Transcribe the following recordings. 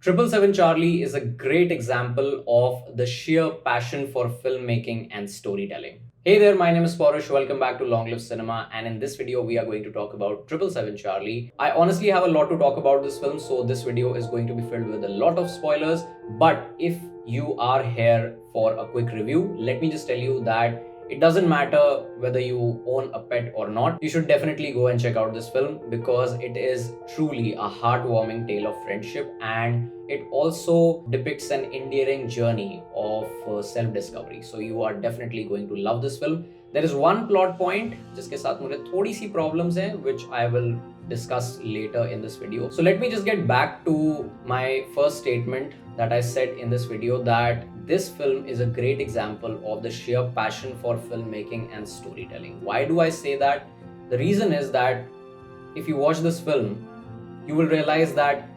777 Charlie is a great example of the sheer passion for filmmaking and storytelling. Hey there, my name is Paurush. Welcome back to Long Live Cinema. And in this video, we are going to talk about 777 Charlie. I honestly have a lot to talk about this film, so this video is going to be filled with a lot of spoilers. But if you are here for a quick review, let me just tell you that it doesn't matter whether you own a pet or not. You should definitely go and check out this film because it is truly a heartwarming tale of friendship, and it also depicts an endearing journey of self-discovery. So you are definitely going to love this film. There is one plot point जिसके साथ मुझे थोड़ी सी problems हैं, which I will discuss later in this video. So let me just get back to my first statement that I said in this video, that this film is a great example of the sheer passion for filmmaking and storytelling. Why do I say that? The reason is that if you watch this film, you will realize that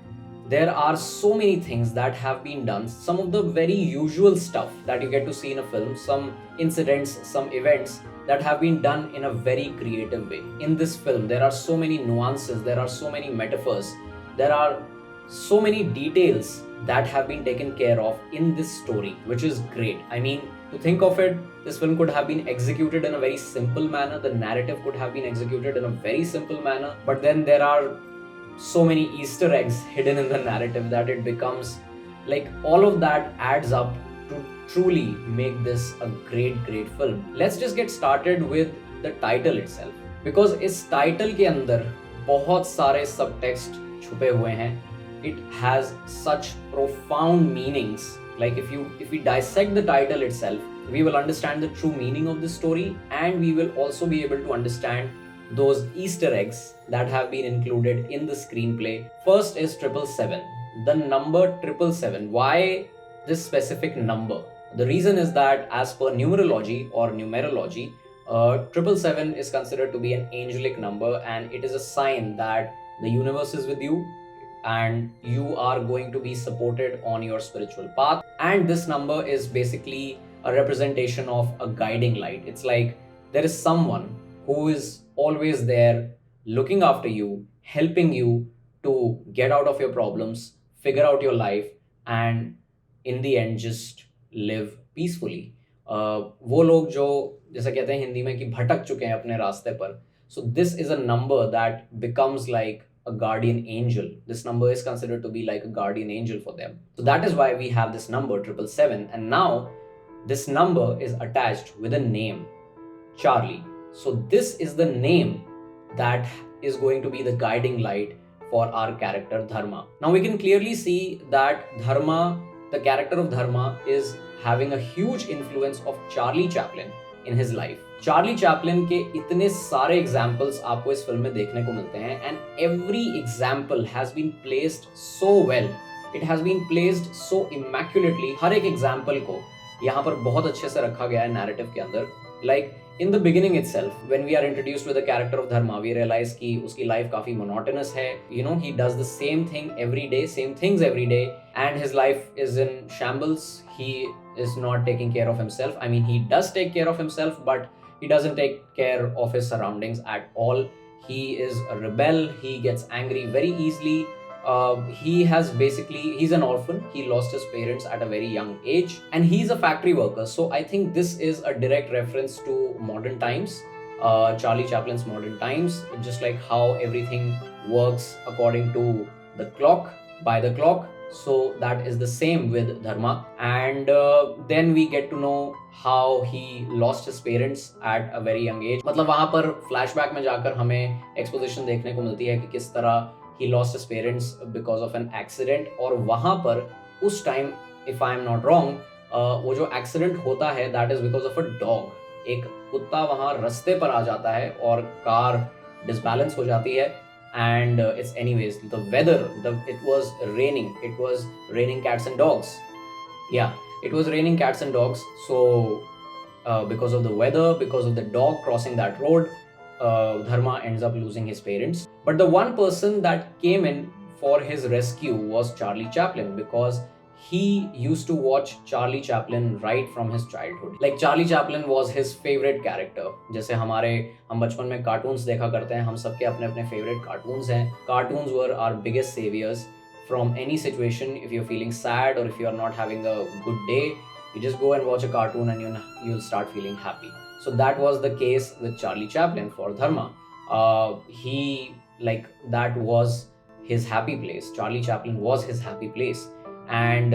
there are so many things that have been done, some of the very usual stuff that you get to see in a film, some incidents, some events that have been done in a very creative way. In this film, there are so many nuances, there are so many metaphors, there are so many details that have been taken care of in this story, which is great. I mean, to think of it, this film could have been executed in a very simple manner, the narrative could have been executed in a very simple manner, but then there are so many Easter eggs hidden in the narrative that it becomes like all of that adds up to truly make this a great film. Let's just get started with the title itself, because इस title के अंदर बहुत सारे subtext छुपे हुए हैं. It has such profound meanings. Like if we dissect the title itself, we will understand the true meaning of the story, and we will also be able to understand those Easter eggs that have been included in the screenplay. First is 777. The number 777. Why this specific number? The reason is that as per numerology or numerology, 777 is considered to be an angelic number, and it is a sign that the universe is with you and you are going to be supported on your spiritual path. And this number is basically a representation of a guiding light. It's like there is someone who is always there looking after you, helping you to get out of your problems, figure out your life, and in the end just live peacefully. वो लोग जो जैसा कहते हैं हिंदी में कि भटक चुके हैं अपने रास्ते पर. So this is a number that becomes like a guardian angel. This number is considered to be like a guardian angel for them. So that is why we have this number 777, and now this number is attached with a name, Charlie. So this is the name that is going to be the guiding light for our character Dharma. Now we can clearly see that Dharma, the character of Dharma, is having a huge influence of Charlie Chaplin in his life. Charlie Chaplin के इतने सारे examples आपको इस film में देखने को मिलते हैं, and every example has been placed so well. It has been placed so immaculately. हर एक example को यहाँ पर बहुत अच्छे से रखा गया है narrative के अंदर. Like in the beginning itself, when we are introduced with the character of Dharma, we realize कि उसकी life काफी monotonous है. You know, he does the same thing every day, same things every day, and his life is in shambles. He is not taking care of himself. I mean, he does take care of himself, but he doesn't take care of his surroundings at all. He is a rebel. He gets angry very easily. He's an orphan. He lost his parents at a very young age, and he's a factory worker. So I think this is a direct reference to modern times, Charlie Chaplin's modern times, just like how everything works according to the clock, by the clock. So that is the same with Dharma. And then we get to know how he lost his parents at a very young age. मतलब वहाँ पर flashback में जाकर हमें exposition देखने को मिलती है कि किस तरह he lost his parents because of an accident. और वहाँ पर उस time, if I am not wrong, वो जो accident होता है that is because of a dog. एक कुत्ता वहाँ रास्ते पर आ जाता है और कार disbalance हो जाती है. And it's anyways the weather, it was raining cats and dogs. Yeah, it was raining cats and dogs. So because of the weather, because of the dog crossing that road, Dharma ends up losing his parents. But the one person that came in for his rescue was Charlie Chaplin, because he used to watch Charlie Chaplin right from his childhood. Like Charlie Chaplin was his favorite character. जैसे हम बचपन में cartoons देखा करते हैं, हम सबके अपने अपने फेवरेट कार्टून्स हैं. Cartoons were our biggest saviors. from any situation. If you're feeling sad or if you're not having a good day, you just go and watch a cartoon and you'll start feeling happy. So that was the case with Charlie Chaplin for Dharma. He like that was his happy place. Charlie Chaplin was his happy place. And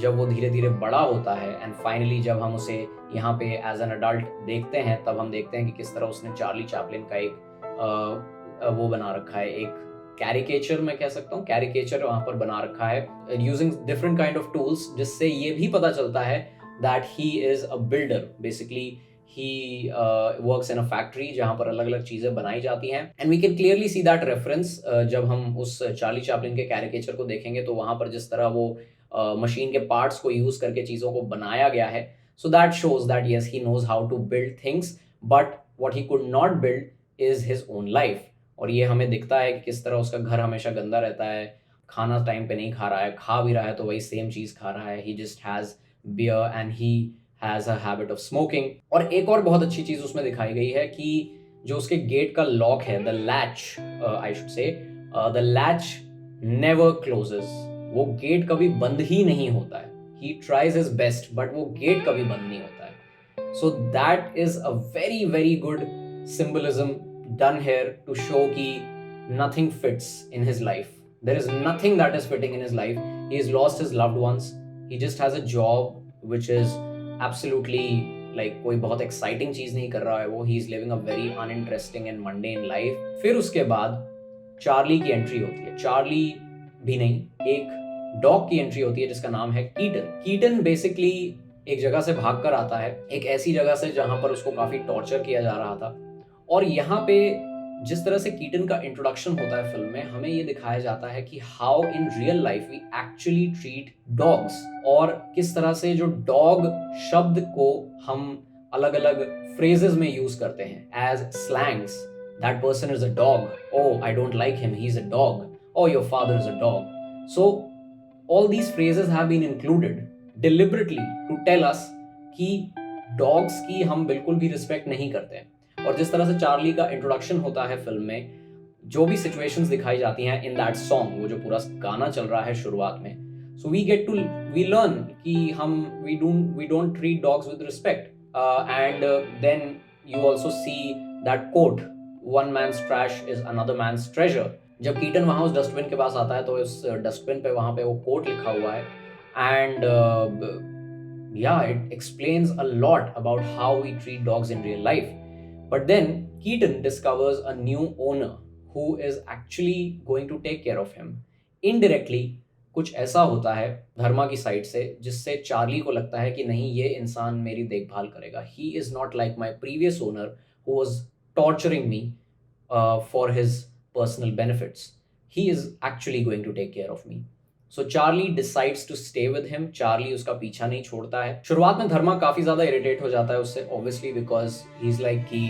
जब वो धीरे धीरे बड़ा होता है and finally जब हम उसे यहाँ पे एज एन अडल्ट देखते हैं, तब हम देखते हैं कि किस तरह उसने चार्ली चैपलिन का एक वो बना रखा है, एक कैरिकेचर मैं कह सकता हूँ, कैरिकेचर वहाँ पर बना रखा है using different kind of tools, जिससे ये भी पता चलता है that he is a builder. Basically he works in a factory जहाँ पर अलग अलग चीज़ें बनाई जाती हैं. And we can clearly see that reference जब हम उस चार्ली चैपलिन के कैरिकेचर को देखेंगे, तो वहाँ पर जिस तरह वो मशीन के पार्ट्स को यूज़ करके चीज़ों को बनाया गया है, so that shows that yes he knows how to build things, but what he could not build is his own life. और ये हमें दिखता है कि किस तरह उसका घर हमेशा गंदा रहता है, खाना टाइम पे नहीं खा रहा है, खा भी रहा है तो वही सेम चीज़ खा रहा है. He just has beer and he has a habit of smoking. और एक और बहुत अच्छी चीज़ उसमें दिखाई गई है कि जो उसके गेट का लॉक है, the latch, I should say the latch never closes. वो गेट कभी बंद ही नहीं होता है. He tries his best but वो गेट कभी बंद नहीं होता है. So that is a very very good symbolism done here to show कि nothing fits in his life. There is nothing that is fitting in his life. He has lost his loved ones. He just has a job which is absolutely like कोई बहुत exciting चीज़ नहीं कर रहा है वो. He is living a very uninteresting and mundane life. फिर उसके बाद चार्ली की एंट्री होती है. चार्ली भी नहीं, एक डॉग की एंट्री होती है जिसका नाम है कीटन. कीटन बेसिकली एक जगह से भाग कर आता है, एक ऐसी जगह से जहां पर उसको काफी टॉर्चर किया जा रहा था. और यहाँ पे जिस तरह से कीटन का इंट्रोडक्शन होता है फिल्म में, हमें ये दिखाया जाता है कि how in real life we actually treat dogs, और किस तरह से जो डॉग शब्द को हम अलग अलग फ्रेजेस में यूज करते हैं as slangs. That person is a dog. O I don't like him, he is a dog. O your father is a dog. So all these phrases have been included deliberately to tell us कि dogs की हम बिल्कुल भी respect नहीं करते हैं. और जिस तरह से चार्ली का इंट्रोडक्शन होता है फिल्म में, जो भी सिचुएशंस दिखाई जाती हैं इन दैट सॉन्ग, वो जो पूरा गाना चल रहा है शुरुआत में, सो वी लर्न कि हम we don't treat dogs with respect. And then you also see that quote, one man's trash is another man's treasure. जब कीटन वहां उस डस्टबिन के पास आता है तो उस डस्टबिन पे वहां पे वो कोट लिखा हुआ है. And it explains a lot about how we treat dogs in real life. But then Keaton discovers a new owner who is actually going to take care of him. Indirectly कुछ ऐसा होता है धर्मा की side से जिससे Charlie को लगता है कि नहीं, ये इंसान मेरी देखभाल करेगा. He is not like my previous owner who was torturing me for his personal benefits. He is actually going to take care of me. So Charlie decides to stay with him. Charlie उसका पीछा नहीं छोड़ता है. शुरुआत में धर्मा काफी ज्यादा irritate हो जाता है उससे, obviously because he's like कि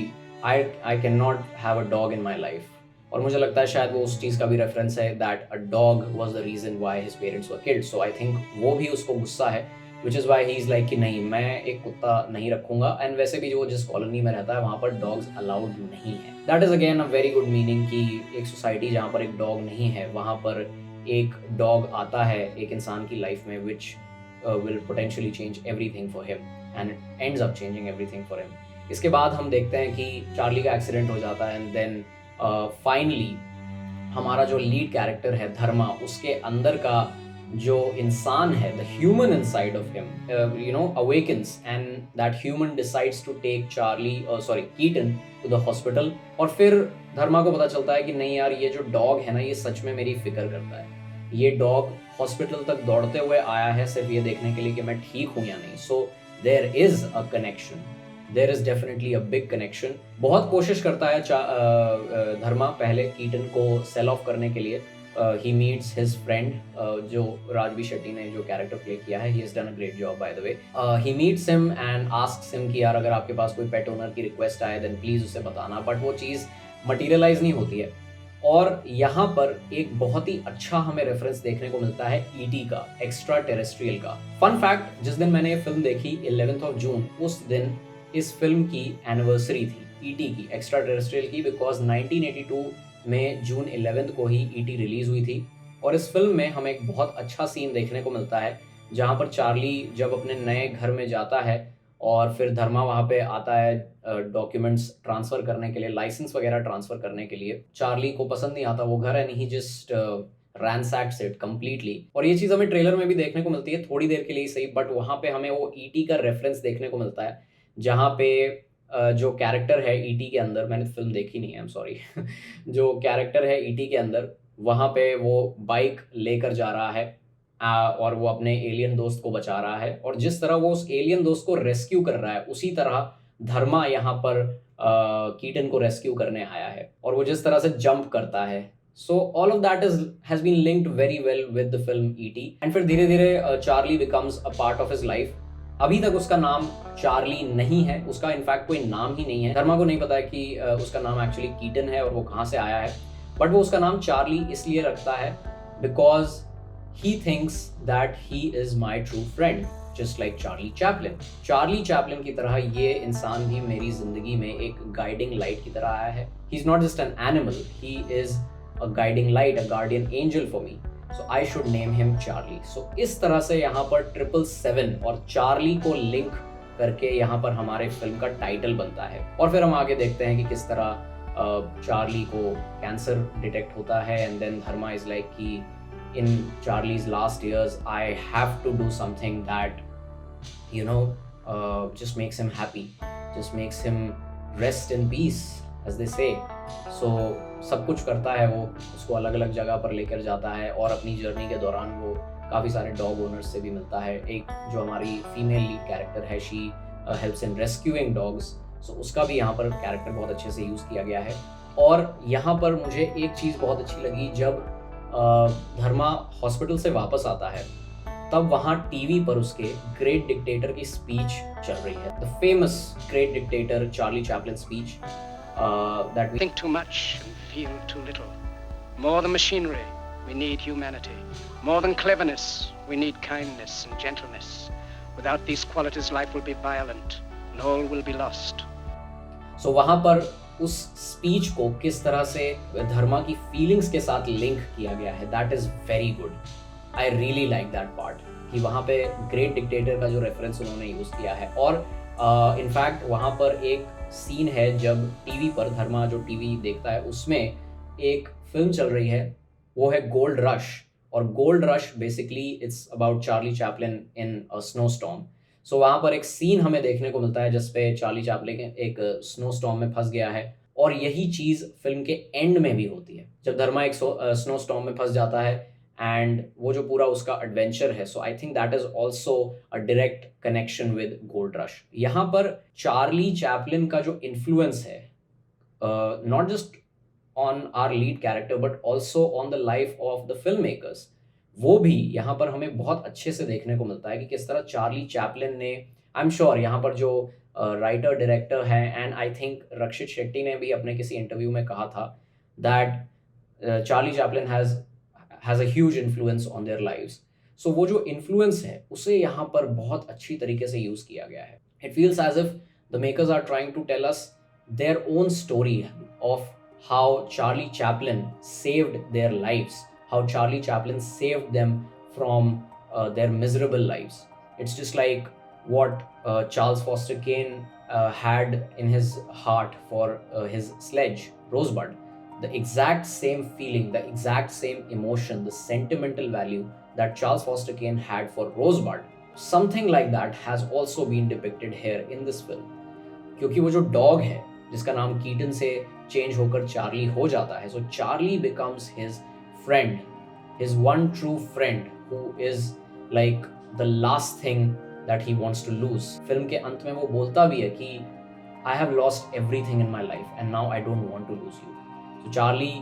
I cannot have a dog in my life. और मुझे लगता है शायद वो उस चीज का भी रेफरेंस है that a dog was the reason why his parents were killed. So I think वो भी उसको गुस्सा है, which is why he's like कि नहीं, मैं एक कुत्ता नहीं रखूंगा. एंड वैसे भी जो जिस कॉलोनी में रहता है वहां पर डॉग्स अलाउड नहीं है. That is again a very good meaning कि एक सोसाइटी जहाँ पर एक डॉग नहीं है, वहां पर एक डॉग आता है एक इंसान की लाइफ में which will potentially change everything for him and it ends up changing everything for him. इसके बाद हम देखते हैं कि चार्ली का एक्सीडेंट हो जाता है एंड देन फाइनली हमारा जो लीड कैरेक्टर है धर्मा, उसके अंदर का जो इंसान है, the human inside of him awakens and that human decides to take kitten to the hospital. और फिर धर्मा को पता चलता है कि नहीं यार, ये जो डॉग है ना, ये सच में मेरी फिक्र करता है. ये डॉग हॉस्पिटल तक दौड़ते हुए आया है सिर्फ ये देखने के लिए कि मैं ठीक हूं या नहीं. So there is a connection, there is definitely a big connection. बहुत कोशिश करता है धर्मा पहले कीटन को सेल ऑफ करने के लिए. ही मीट्स हिज फ्रेंड, जो राजवी शेट्टी ने जो कैरेक्टर प्ले किया है, he has done a great job by the way. He meets him and asks him कि यार अगर आपके पास कोई पेट ओनर की रिक्वेस्ट आए देन प्लीज उसे बताना. बट वो चीज़ मटीरियलाइज नहीं होती है. और यहाँ पर एक बहुत ही अच्छा हमें रेफरेंस देखने को मिलता है ईटी का, एक्स्ट्रा टेरेस्ट्रियल का. फन फैक्ट, जिस दिन मैंने ये फिल्म देखी 11 जून, उस दिन इस फिल्म की एनिवर्सरी थी ईटी की, एक्स्ट्रा टेरेस्ट्रियल की, बिकॉज 1982 में जून 11 को ही ईटी रिलीज हुई थी. और इस फिल्म में हमें एक बहुत अच्छा सीन देखने को मिलता है जहाँ पर चार्ली जब अपने नए घर में जाता है और फिर धर्मा वहाँ पे आता है डॉक्यूमेंट्स ट्रांसफ़र करने के लिए, लाइसेंस वगैरह ट्रांसफ़र करने के लिए। चार्ली को पसंद नहीं आता वो घर and he just ransacks it completely. और ये चीज़ हमें ट्रेलर में भी देखने को मिलती है, थोड़ी देर के लिए ही सही, बट वहाँ पे हमें वो ईटी का रेफरेंस देखने को मिलता है जहाँ पे जो कैरेक्टर है ईटी के अंदर, मैंने फिल्म देखी नहीं है, आई एम सॉरी जो कैरेक्टर है ईटी के अंदर, वहाँ पे वो बाइक लेकर जा रहा है और वो अपने एलियन दोस्त को बचा रहा है, और जिस तरह वो उस एलियन दोस्त को रेस्क्यू कर रहा है उसी तरह धर्मा यहाँ पर कीटन को रेस्क्यू करने आया है और वो जिस तरह से जंप करता है। So all of that has been linked very well with the film ET. And फिर धीरे धीरे Charlie becomes a part of his life. अभी तक उसका नाम चार्ली नहीं है, उसका इनफैक्ट कोई नाम ही नहीं है। धर्मा को नहीं पता है कि उसका नाम एक्चुअली कीटन है और वो कहाँ से आया है, बट वो उसका नाम चार्ली इसलिए रखता है because he thinks that he is my true friend, just like Charlie Chaplin. Charlie Chaplin की तरह ये इंसान भी मेरी जिंदगी में एक गाइडिंग लाइट की तरह आया है। He's not just an animal, he is a guiding light, a guardian angel for me. So I should name him Charlie. So इस तरह से यहाँ पर 777 और चार्ली को लिंक करके यहाँ पर हमारे फिल्म का टाइटल बनता है। और फिर हम आगे देखते हैं कि किस तरह चार्ली को कैंसर डिटेक्ट होता है and then Dharma is like कि in Charlie's last years, I have to do something that, just makes him happy, just makes him rest in peace, as they say. So सब कुछ करता है वो, उसको अलग अलग जगह पर लेकर जाता है और अपनी जर्नी के दौरान वो काफ़ी सारे डॉग ओनर्स से भी मिलता है। एक जो हमारी फीमेल लीड कैरेक्टर है, she helps in rescuing dogs, so उसका भी यहाँ पर कैरेक्टर बहुत अच्छे से यूज़ किया गया है। और यहाँ पर मुझे एक चीज़ बहुत अच्छी लगी, जब धर्मा हॉस्पिटल से वापस आता है तब वहाँ टीवी पर उसके ग्रेट डिक्टेटर की स्पीच चल रही है, the famous great dictator Charlie Chaplin speech that we think too much and feel too little. More than machinery, we need humanity. More than cleverness, we need kindness and gentleness. Without these qualities, life will be violent and all will be lost. So वहाँ पर उस speech को किस तरह से धर्मा की feelings के साथ लिंक किया गया है, that is very good. I really like that part कि वहाँ पे ग्रेट डिक्टेटर का जो रेफरेंस उन्होंने यूज़ किया है। और इनफैक्ट वहाँ पर एक सीन है जब टीवी पर धर्मा जो टीवी देखता है उसमें एक फिल्म चल रही है, वो है गोल्ड रश। और Gold Rush basically it's about Charlie Chaplin in a snowstorm. So वहाँ पर एक सीन हमें देखने को मिलता है जिस पे चार्ली चैपलिन एक स्नो स्टॉर्म में फंस गया है, और यही चीज़ फिल्म के एंड में भी होती है जब धर्मा एक स्नो स्टॉर्म में फंस जाता है एंड वो जो पूरा उसका एडवेंचर है। So I think that is also a direct connection with Gold Rush. यहाँ पर चार्ली चैपलिन का जो इन्फ्लुएंस है, not just on our lead character but also on the life of the filmmakers, वो भी यहाँ पर हमें बहुत अच्छे से देखने को मिलता है कि किस तरह चार्ली चैपलिन ने, आई एम श्योर यहाँ पर जो राइटर डायरेक्टर हैं, and I think Rakshit Shetty ने भी अपने किसी इंटरव्यू में कहा था that Charlie Chaplin has a huge influence on their lives. So वो जो इन्फ्लुएंस है उसे यहाँ पर बहुत अच्छी तरीके से यूज़ किया गया है। It feels as if the makers are trying to tell us their own story of how Charlie Chaplin saved their lives, how Charlie Chaplin saved them from their miserable lives. It's just like what Charles Foster Kane had in his heart for his sledge, Rosebud. The exact same feeling, the exact same emotion, the sentimental value that Charles Foster Kane had for Rosebud, something like that has also been depicted here in this film. क्योंकि वो जो dog है जिसका नाम Keaton से change होकर Charlie हो जाता है, so Charlie becomes his friend, his one true friend who is like the last thing that he wants to lose. Film के अंत में वो बोलता भी है कि I have lost everything in my life and now I don't want to lose you. So Charlie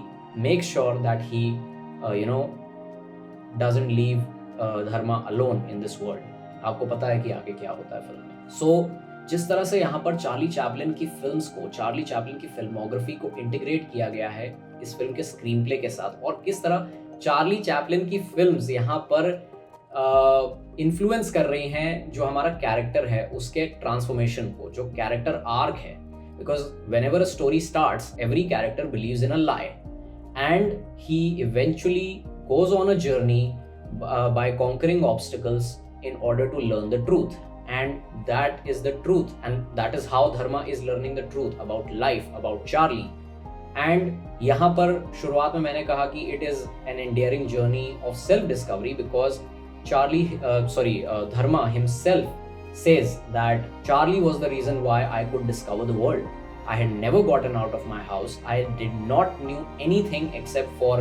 makes sure that he doesn't leave Dharma alone in this world. आपको पता है कि आगे क्या होता है फिल्म में। So जिस तरह से यहाँ पर चार्ली चैपलिन की फिल्म्स को, चार्ली चैपलिन की फिल्मोग्राफी को इंटीग्रेट किया गया है इस फिल्म के स्क्रीन प्ले के साथ, और किस तरह चार्ली चैपलिन की फिल्म्स यहाँ पर इन्फ्लुएंस कर रही हैं जो हमारा कैरेक्टर है उसके ट्रांसफॉर्मेशन को, जो कैरेक्टर आर्क है। Because when ever a story starts, every character believes in a lie and he eventually goes on a journey by conquering obstacles in order to learn the truth. And that is the truth, and that is how Dharma is learning the truth about life, about Charlie. And यहाँ पर शुरुआत में मैंने कहा कि it is an endearing journey of self discovery because Dharma himself says that Charlie was the reason why I could discover the world. I had never gotten out of my house. I did not knew anything except for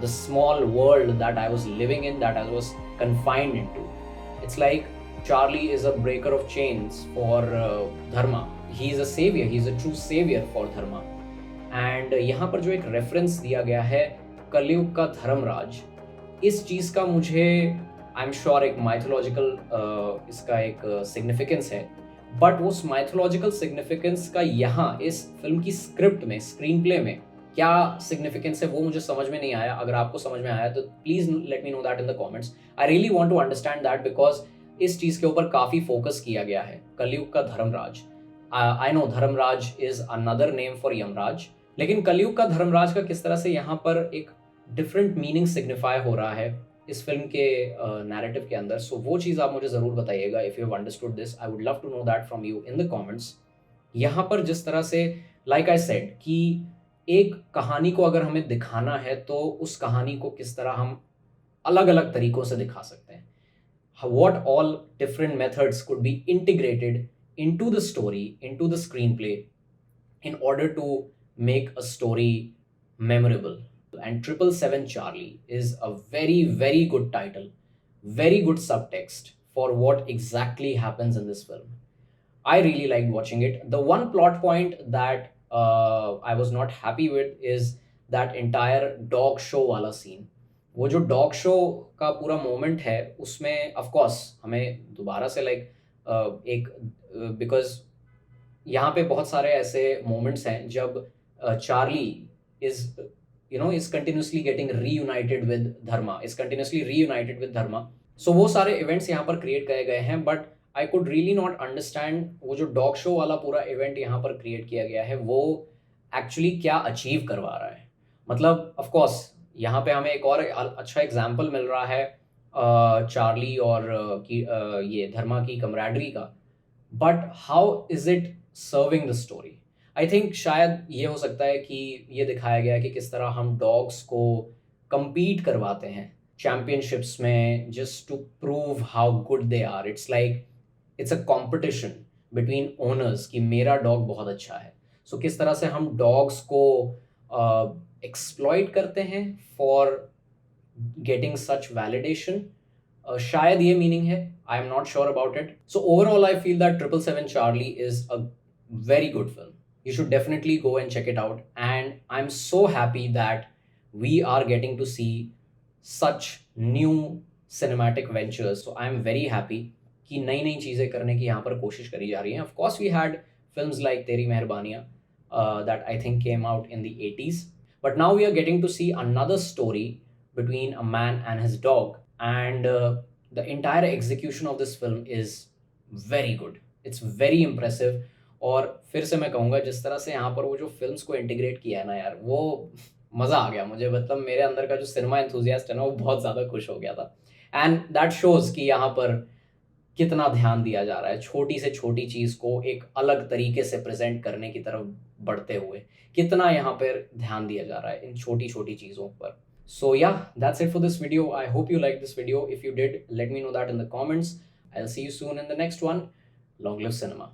the small world that I was living in, that I was confined into. It's like Charlie is a breaker of chains for Dharma. He is a savior. He is a true savior for Dharma. And यहाँ पर जो एक reference दिया गया है कलयुग का धर्मराज, इस चीज़ का मुझे आई एम श्योर एक माइथोलॉजिकल इसका एक सिग्निफिकेंस है, बट उस माइथोलॉजिकल सिग्निफिकेंस का यहाँ इस फिल्म की स्क्रिप्ट में, स्क्रीन प्ले में क्या सिग्निफिकेंस है वो मुझे समझ में नहीं आया. अगर आपको समझ में आया तो please let me know that in the comments. I really want to understand that because इस चीज़ के ऊपर काफ़ी फोकस किया गया है. कलयुग का Dharmraj, I know Dharmraj is another name for Yamraj, लेकिन कलयुग का धर्मराज का किस तरह से यहाँ पर एक डिफरेंट मीनिंग सिग्निफाई हो रहा है इस फिल्म के नैरेटिव के अंदर. सो वो चीज़ आप मुझे ज़रूर बताइएगा. If you have understood this, I would love to know that from you in the comments. यहाँ पर जिस तरह से लाइक आई सेड कि एक कहानी को अगर हमें दिखाना है तो उस कहानी को किस तरह हम अलग अलग तरीक़ों से दिखा सकते हैं. What all different methods could be integrated into the story, into the screenplay in order to make a story memorable. And 777 Charlie is a very, very good title, very good subtext for what exactly happens in this film. I really liked watching it. The one plot point that I was not happy with is that entire dog show वाला scene. वो जो dog show का पूरा moment है उसमें of course हमें दोबारा से एक बिकॉज यहाँ पे बहुत सारे ऐसे मोमेंट्स हैं जब Charlie is continuously getting reunited with Dharma. So वो सारे इवेंट्स यहाँ पर क्रिएट किए गए हैं, but I could really not understand वो जो डॉग शो वाला पूरा इवेंट यहाँ पर क्रिएट किया गया है वो एक्चुअली क्या अचीव करवा रहा है. मतलब ऑफ कोर्स यहाँ पे हमें एक और अच्छा एग्जाम्पल मिल रहा है चार्ली और ये धर्मा की कमराडरी का, but how is it serving the story. I think शायद ये हो सकता है कि ये दिखाया गया है कि किस तरह हम डॉग्स को compete करवाते हैं चैम्पियनशिप्स में just to prove how good they are. It's like it's a competition between owners कि मेरा डॉग बहुत अच्छा है. सो किस तरह से हम डॉग्स को एक्सप्लॉइट करते हैं फॉर गेटिंग सच वैलिडेशन. शायद ये मीनिंग है, I am not sure about it. So overall I feel that 777 Charlie is a very good film. You should definitely go and check it out, and I'm so happy that we are getting to see such new cinematic ventures. So I'm very happy कि नई नई चीज़ें करने की यहाँ पर कोशिश करी जा रही हैं. Of course we had films like तेरी मेहरबानियाँ that I think came out in the 80s, but now we are getting to see another story between a man and his dog, and the entire execution of this film is very good. It's very impressive. और फिर से मैं कहूँगा जिस तरह से यहाँ पर वो जो फिल्म्स को इंटीग्रेट किया है ना यार, वो मज़ा आ गया मुझे. मतलब मेरे अंदर का जो सिनेमा एंथुजियास्ट है ना वो बहुत ज़्यादा खुश हो गया था. एंड दैट शोज़ कि यहाँ पर कितना ध्यान दिया जा रहा है छोटी से छोटी चीज़ को एक अलग तरीके से प्रेजेंट करने की तरफ बढ़ते हुए, कितना यहाँ पर ध्यान दिया जा रहा है इन छोटी छोटी चीज़ों पर. So yeah, that's it for this video. I hope you liked this video. If you did, let me know that in the comments. I'll see you soon in the next one. Long live cinema.